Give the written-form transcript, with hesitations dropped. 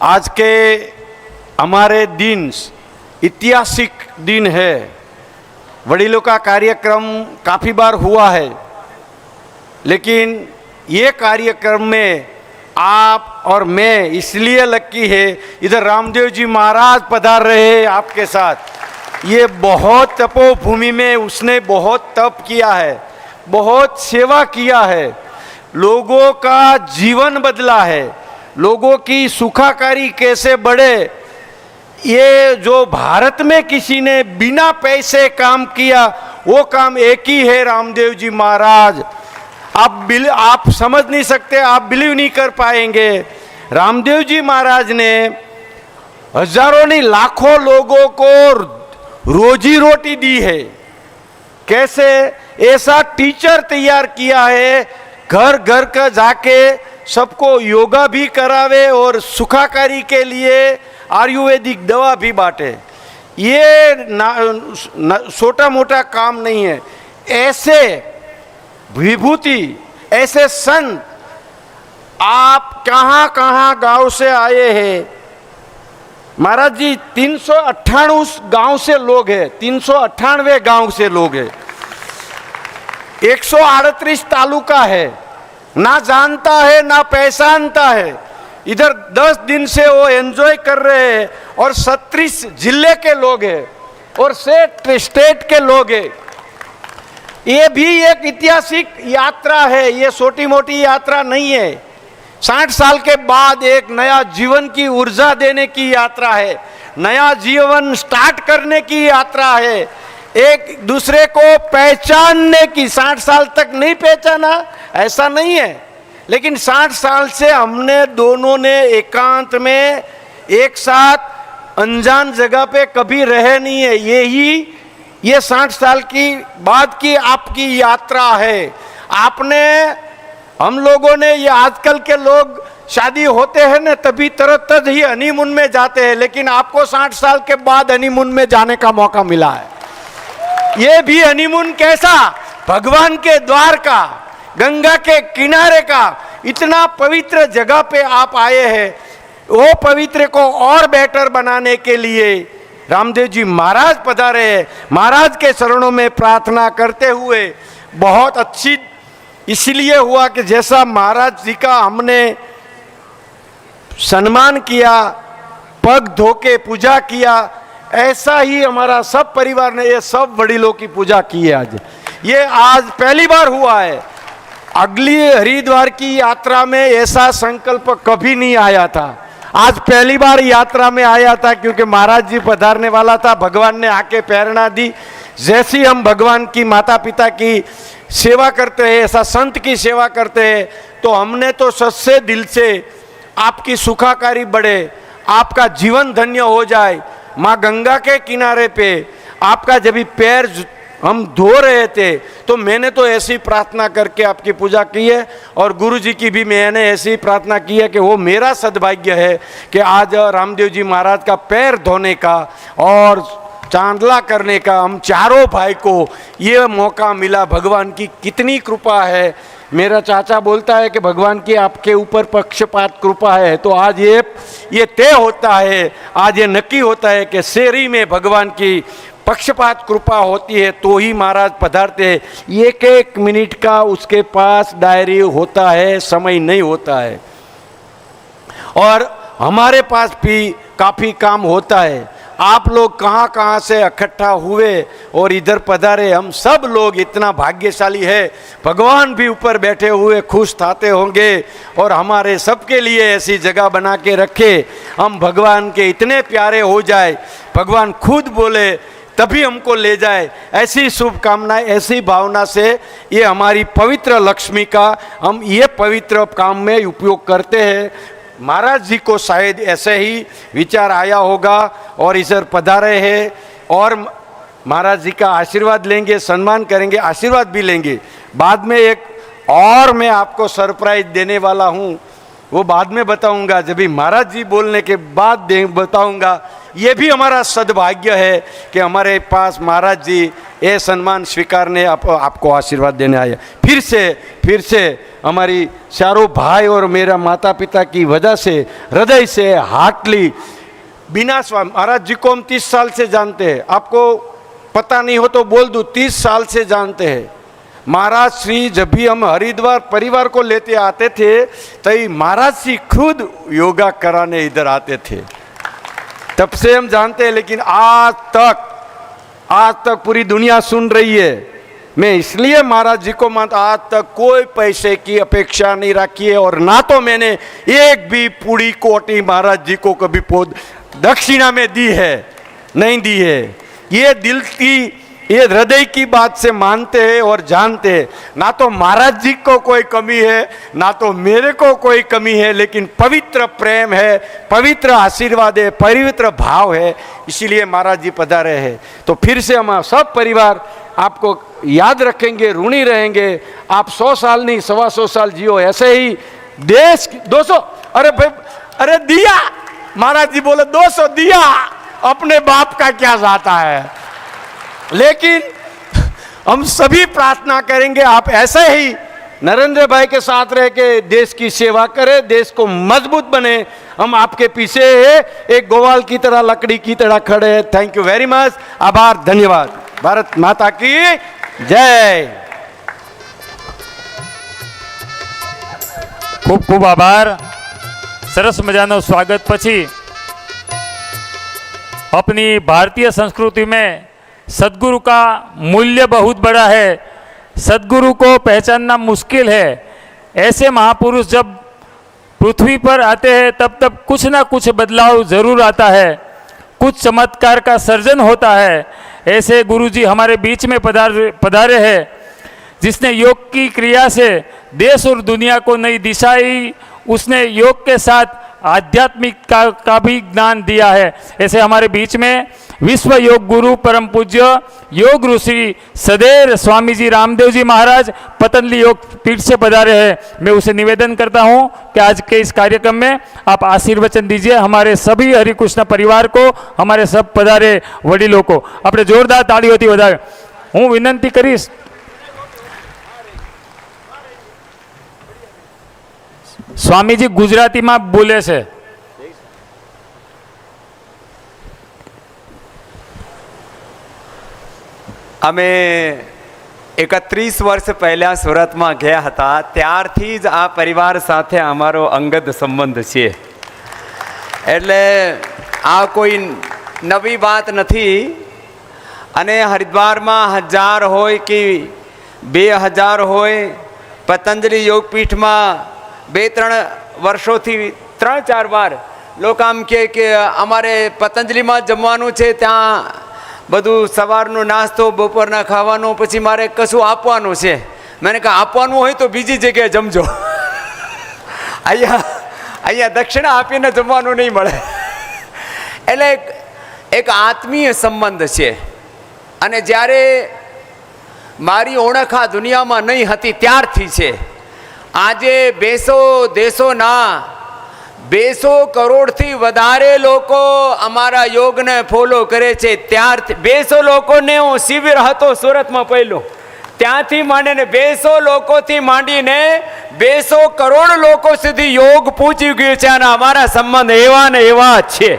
आज के हमारे दिन ऐतिहासिक दिन है। वडीलों का कार्यक्रम काफ़ी बार हुआ है, लेकिन ये कार्यक्रम में आप और मैं इसलिए लकी है, इधर रामदेव जी महाराज पधार रहे हैं आपके साथ। ये बहुत तपोभूमि में उसने बहुत तप किया है, बहुत सेवा किया है, लोगों का जीवन बदला है, लोगों की सुखाकारी कैसे बढ़े, ये जो भारत में किसी ने बिना पैसे काम किया वो काम एक ही है, रामदेव जी महाराज। आप समझ नहीं सकते, आप बिलीव नहीं कर पाएंगे। रामदेव जी महाराज ने हजारों नहीं लाखों लोगों को रोजी रोटी दी है। कैसे? ऐसा टीचर तैयार किया है, घर घर का जाके सबको योगा भी करावे और सुखाकारी के लिए आयुर्वेदिक दवा भी बांटे। ये छोटा मोटा काम नहीं है। ऐसे विभूति, ऐसे संत आप कहाँ कहाँ गांव से आए हैं। महाराज जी 398 गांव से लोग हैं, 398 गांव से लोग हैं, 138 तालुका है, ना जानता है ना पहचानता है। इधर 10 दिन से वो एंजॉय कर रहे हैं और 36 जिले के लोग हैं और 6 स्टेट के लोग हैं। ये भी एक ऐतिहासिक यात्रा है, ये छोटी मोटी यात्रा नहीं है। 60 साल के बाद एक नया जीवन की ऊर्जा देने की यात्रा है, नया जीवन स्टार्ट करने की यात्रा है, एक दूसरे को पहचानने की। 60 साल तक नहीं पहचाना ऐसा नहीं है, लेकिन 60 साल से हमने दोनों ने एकांत में एक साथ अनजान जगह पे कभी रहे नहीं है। ये 60 साल की बाद की आपकी यात्रा है। हम लोगों ने, ये आजकल के लोग शादी होते हैं ना तभी तुरंत ही हनीमून में जाते हैं, लेकिन आपको 60 साल के बाद हनीमून में जाने का मौका मिला है। ये भी हनीमून कैसा? भगवान के द्वार का, गंगा के किनारे का, इतना पवित्र जगह पे आप आए हैं। वो पवित्र को और बेहतर बनाने के लिए रामदेव जी महाराज पधारे हैं। महाराज के चरणों में प्रार्थना करते हुए बहुत अच्छी इसलिए हुआ कि जैसा महाराज जी का हमने सम्मान किया, पग धो के पूजा किया, ऐसा ही हमारा सब परिवार ने ये सब वडीलों की पूजा की है। आज पहली बार हुआ है। अगली हरिद्वार की यात्रा में ऐसा संकल्प कभी नहीं आया था, आज पहली बार यात्रा में आया था, क्योंकि महाराज जी पधारने वाला था। भगवान ने आके प्रेरणा दी। जैसी हम भगवान की माता पिता की सेवा करते हैं, ऐसा संत की सेवा करते हैं, तो हमने तो सच्चे दिल से आपकी सुखाकारी बढ़े, आपका जीवन धन्य हो जाए। माँ गंगा के किनारे पे आपका जब भी पैर हम धो रहे थे तो मैंने तो ऐसी प्रार्थना करके आपकी पूजा की है, और गुरु जी की भी मैंने ऐसी प्रार्थना की है कि वो मेरा सद्भाग्य है कि आज रामदेव जी महाराज का पैर धोने का और चांदला करने का हम चारों भाई को ये मौका मिला। भगवान की कितनी कृपा है। मेरा चाचा बोलता है कि भगवान की आपके ऊपर पक्षपात कृपा है। तो आज ये तय होता है, आज ये नक्की होता है कि शेरी में भगवान की पक्षपात कृपा होती है तो ही महाराज पधारते हैं। एक एक मिनट का उसके पास डायरी होता है, समय नहीं होता है। और हमारे पास भी काफ़ी काम होता है। आप लोग कहाँ कहाँ से इकट्ठा हुए और इधर पधारे। हम सब लोग इतना भाग्यशाली है। भगवान भी ऊपर बैठे हुए खुश थाते होंगे और हमारे सबके लिए ऐसी जगह बना के रखे, हम भगवान के इतने प्यारे हो जाए, भगवान खुद बोले तभी हमको ले जाए। ऐसी शुभकामनाएं, ऐसी भावना से ये हमारी पवित्र लक्ष्मी का हम ये पवित्र काम में उपयोग करते हैं। महाराज जी को शायद ऐसे ही विचार आया होगा और इधर पधारे हैं और महाराज जी का आशीर्वाद लेंगे, सम्मान करेंगे, आशीर्वाद भी लेंगे। बाद में एक और मैं आपको सरप्राइज देने वाला हूँ, वो बाद में बताऊंगा, जब भी महाराज जी बोलने के बाद बताऊंगा। ये भी हमारा सद्भाग्य है कि हमारे पास महाराज जी ये सम्मान स्वीकारने आपको आशीर्वाद देने आए। फिर से हमारी चारों भाई और मेरा माता पिता की वजह से हृदय से हार्टली बिना स्वामी महाराज जी को हम 30 साल से जानते हैं, आपको पता नहीं हो तो बोल दूं 30 साल से जानते हैं। महाराज श्री जब भी हम हरिद्वार परिवार को लेते आते थे तभी महाराज श्री खुद योगा कराने इधर आते थे, तब से हम जानते हैं। लेकिन आज तक पूरी दुनिया सुन रही है। मैं इसलिए महाराज जी को मानता, आज तक कोई पैसे की अपेक्षा नहीं रखी है और ना तो मैंने एक भी पूरी कोटी महाराज जी को कभी दक्षिणा में दी है, नहीं दी है। ये दिल की, ये हृदय की बात से मानते हैं और जानते हैं। ना तो महाराज जी को कोई कमी है, ना तो मेरे को कोई कमी है, लेकिन पवित्र प्रेम है, पवित्र आशीर्वाद है, पवित्र भाव है, इसीलिए महाराज जी पधारे हैं। तो फिर से हम सब परिवार आपको याद रखेंगे, ऋणी रहेंगे। आप 100 साल नहीं 125 साल जियो, ऐसे ही देश 200, अरे भाई, अरे दिया, महाराज जी बोले 200 दिया, अपने बाप का क्या जाता है। लेकिन हम सभी प्रार्थना करेंगे आप ऐसे ही नरेंद्र भाई के साथ रह के देश की सेवा करें, देश को मजबूत बने। हम आपके पीछे एक गोवाल की तरह, लकड़ी की तरह खड़े हैं। थैंक यू वेरी मच, आभार, धन्यवाद। भारत माता की जय। खूब खूब आभार। सरस मजानो स्वागत पछी अपनी भारतीय संस्कृति में सद्गुरु का मूल्य बहुत बड़ा है। सद्गुरु को पहचानना मुश्किल है। ऐसे महापुरुष जब पृथ्वी पर आते हैं तब कुछ ना कुछ बदलाव जरूर आता है, कुछ चमत्कार का सर्जन होता है। ऐसे गुरुजी हमारे बीच में पधारे हैं, जिसने योग की क्रिया से देश और दुनिया को नई दिशा दी। उसने योग के साथ आध्यात्मिक का भी ज्ञान दिया है। ऐसे हमारे बीच में विश्व योग गुरु परम पूज्य योग ऋषि सदैव स्वामी जी रामदेव जी महाराज पतंजलि योग पीठ से पधारे हैं। मैं उसे निवेदन करता हूं कि आज के इस कार्यक्रम में आप आशीर्वचन दीजिए हमारे सभी हरिकृष्ण परिवार को, हमारे सब पधारे वडीलों को। अपने जोरदार तालीओथी વધારે હું विनंती करीश स्वामीजी गुजराती में बोले से। અમે 31 વર્ષ પહેલાં સુરતમાં ગયા હતા, ત્યારથી જ આ પરિવાર સાથે અમારો અંગત સંબંધ છે। એટલે આ કોઈ નવી વાત નથી। અને હરિદ્વારમાં 1000 હોય કે 2000 હોય, પતંજલિ યોગપીઠમાં 2-3 વર્ષોથી 3-4 વાર લોકો આમ કહે કે અમારે પતંજલિમાં જમવાનું છે, ત્યાં બધું સવારનો નાસ્તો, બપોરના ખાવાનું, પછી મારે કશું આપવાનું છે। मैंने कहा આપવાનું હોય તો બીજી જગ્યાએ જમજો, અહીંયા દક્ષિણા આપીને જમવાનું નહીં મળે। એટલે એક આત્મીય સંબંધ છે। અને જ્યારે મારી ઓળખ આ દુનિયામાં નહીં હતી ત્યારથી છે। આજે 200 દેશોના 200 કરોડથી વધારે લોકો અમારા યોગને ફોલો કરે છે। ત્યારથી 200 લોકોને હું શિબિર હતો સુરતમાં પહેલું, ત્યાંથી માંડીને 200 લોકોથી માંડીને 200 કરોડ લોકો સુધી યોગ પહોંચી ગયું છે। અને અમારા સંબંધ એવા ને એવા છે।